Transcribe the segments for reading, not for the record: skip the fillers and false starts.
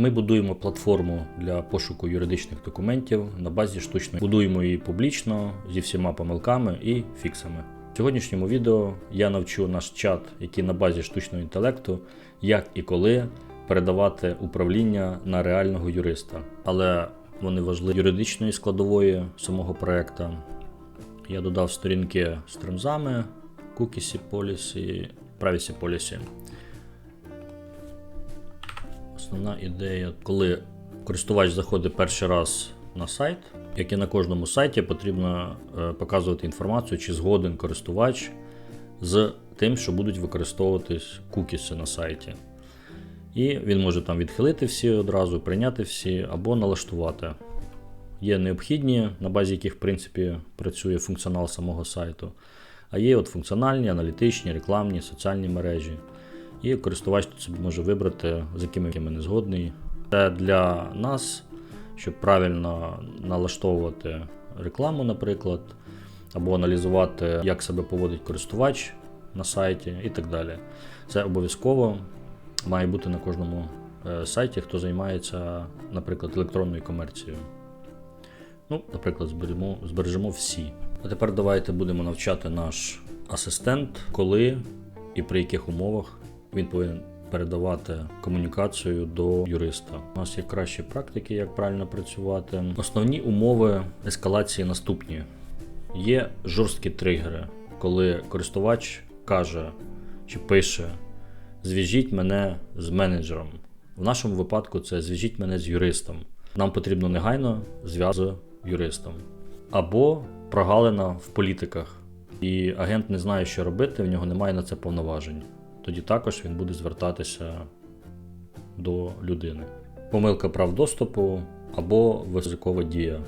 Ми будуємо платформу для пошуку юридичних документів на базі штучної. Будуємо її публічно, зі всіма помилками і фіксами. В сьогоднішньому відео я навчу наш чат, який на базі штучного інтелекту, як і коли передавати управління на реального юриста. Але вони важливі юридичної складової самого проекту. Я додав сторінки з тремзами, cookies policy, privacy policy. Основна ідея, коли користувач заходить перший раз на сайт, як і на кожному сайті, потрібно показувати інформацію, чи згоден користувач з тим, що будуть використовуватись кукіси на сайті. І він може там відхилити всі одразу, прийняти всі або налаштувати. Є необхідні, на базі яких в принципі працює функціонал самого сайту, а є от функціональні, аналітичні, рекламні, соціальні мережі. І користувач тут собі може вибрати, з якими не згодний. Це для нас, щоб правильно налаштовувати рекламу, наприклад, або аналізувати, як себе поводить користувач на сайті і так далі. Це обов'язково має бути на кожному сайті, хто займається, наприклад, електронною комерцією. Наприклад, збережемо всі. А тепер давайте будемо навчати наш асистент, коли і при яких умовах він повинен передавати комунікацію до юриста. У нас є кращі практики, як правильно працювати. Основні умови ескалації наступні. Є жорсткі тригери, коли користувач каже чи пише «зв'яжіть мене з менеджером». В нашому випадку це «зв'яжіть мене з юристом». Нам потрібно негайно зв'язок з юристом. Або прогалина в політиках. І агент не знає, що робити, в нього немає на це повноважень. Тоді також він буде звертатися до людини. Помилка прав доступу або ризикова дія,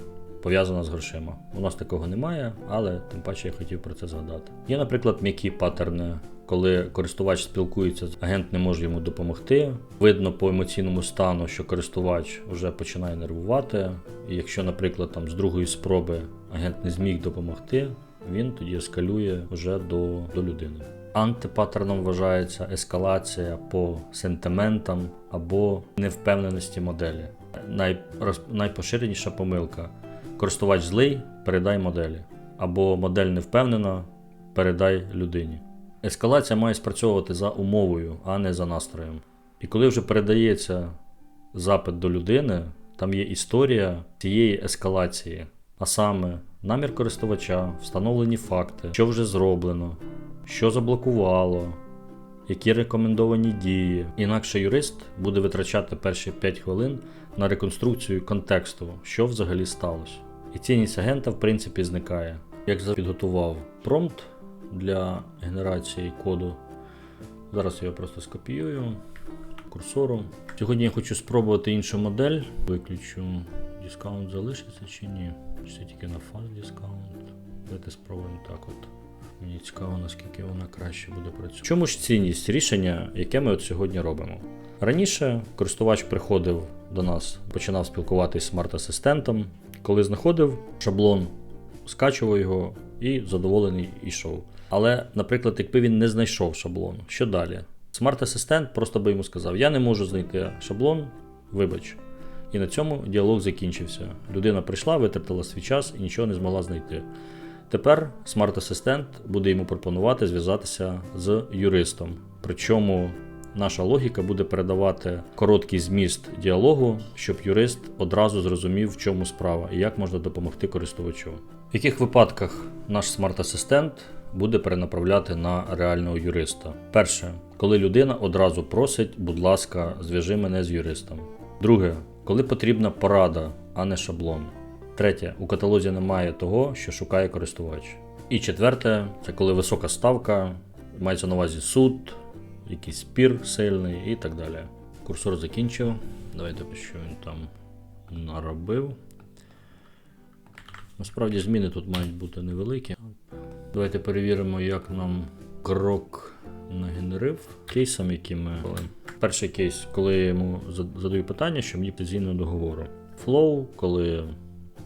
пов'язана з грошима. У нас такого немає, але тим паче я хотів про це згадати. Є, наприклад, м'які паттерни, коли користувач спілкується, агент не може йому допомогти. Видно по емоційному стану, що користувач вже починає нервувати. І якщо, наприклад, з другої спроби агент не зміг допомогти, він тоді ескалює вже до людини. Антипаттерном вважається ескалація по сентиментам або невпевненості моделі. Найпоширеніша помилка. Користувач злий, передай моделі. Або модель не впевнена, передай людині. Ескалація має спрацьовувати за умовою, а не за настроєм. І коли вже передається запит до людини, там є історія цієї ескалації. А саме намір користувача, встановлені факти, що вже зроблено, що заблокувало, які рекомендовані дії. Інакше юрист буде витрачати перші 5 хвилин на реконструкцію контексту, що взагалі сталося. І цінність агента, в принципі, зникає. Як підготував промпт для генерації коду. Зараз я його просто скопіюю курсором. Сьогодні я хочу спробувати іншу модель. Виключу, дискаунт залишиться чи ні. Чи це тільки на fast дискаунт. Давайте спробуємо так от. Мені цікаво, наскільки вона краще буде працювати. В чому ж цінність рішення, яке ми от сьогодні робимо? Раніше користувач приходив до нас, починав спілкуватися з смарт-асистентом. Коли знаходив шаблон, скачував його і задоволений йшов. Але, наприклад, якби він не знайшов шаблон, що далі? Смарт-асистент просто би йому сказав: я не можу знайти шаблон, вибач. І на цьому діалог закінчився. Людина прийшла, витратила свій час і нічого не змогла знайти. Тепер смарт-асистент буде йому пропонувати зв'язатися з юристом. Причому наша логіка буде передавати короткий зміст діалогу, щоб юрист одразу зрозумів, в чому справа і як можна допомогти користувачу. В яких випадках наш смарт-асистент буде перенаправляти на реального юриста? Перше, коли людина одразу просить: будь ласка, зв'яжи мене з юристом. Друге, коли потрібна порада, а не шаблон. Третє, у каталозі немає того, що шукає користувач. І четверте, це коли висока ставка, мається на увазі суд, якийсь спір сильний і так далі. Курсор закінчив. Давайте що він там наробив. Насправді зміни тут мають бути невеликі. Давайте перевіримо, як нам крок нагенерив кейсом, які ми брали. Перший кейс, коли я йому задаю питання, що мені згідно договору. Flow, коли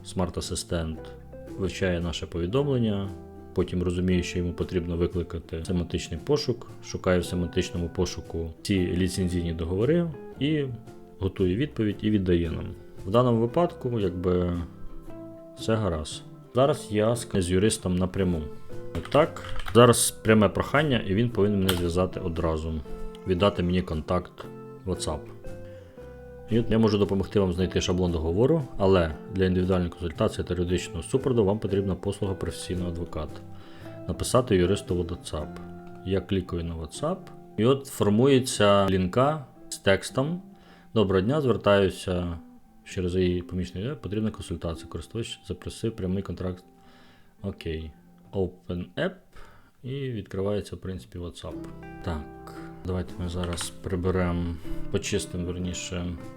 смарт-асистент вивчає наше повідомлення, потім розуміє, що йому потрібно викликати семантичний пошук, шукає в семантичному пошуку ці ліцензійні договори і готує відповідь і віддає нам. В даному випадку, все гаразд. Зараз я з юристом напряму. Так, зараз пряме прохання, і він повинен мене зв'язати одразу. Віддати мені контакт WhatsApp. І от я можу допомогти вам знайти шаблон договору, але для індивідуальної консультації та юридичного супроводу вам потрібна послуга професійного адвоката. Написати юристу в WhatsApp. Я клікаю на WhatsApp, і от формується лінка з текстом. Доброго дня, звертаюся через її помічний, потрібна консультація. Користувач запросив прямий контракт. Окей. Open App. І відкривається, в принципі, WhatsApp. Так, давайте ми зараз приберемо, почистимо,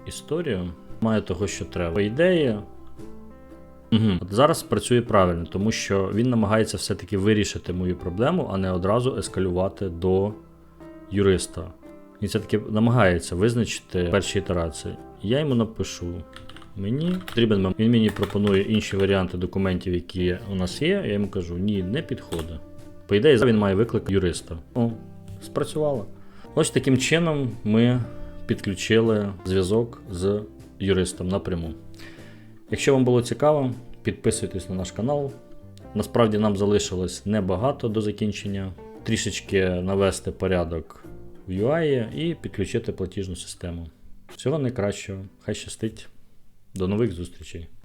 історію. Має того, що треба. По ідеї, от зараз працює правильно, тому що він намагається все-таки вирішити мою проблему, а не одразу ескалювати до юриста. Він все-таки намагається визначити перші ітерації. Я йому напишу. Мені потрібен, він мені пропонує інші варіанти документів, які у нас є. Я йому кажу, ні, не підходить. По ідеї, він має виклик юриста. О, спрацювало. Ось таким чином ми підключили зв'язок з юристом напряму. Якщо вам було цікаво, підписуйтесь на наш канал. Насправді нам залишилось небагато до закінчення. Трішечки навести порядок в UI і підключити платіжну систему. Всього найкращого. Хай щастить. До нових зустрічей.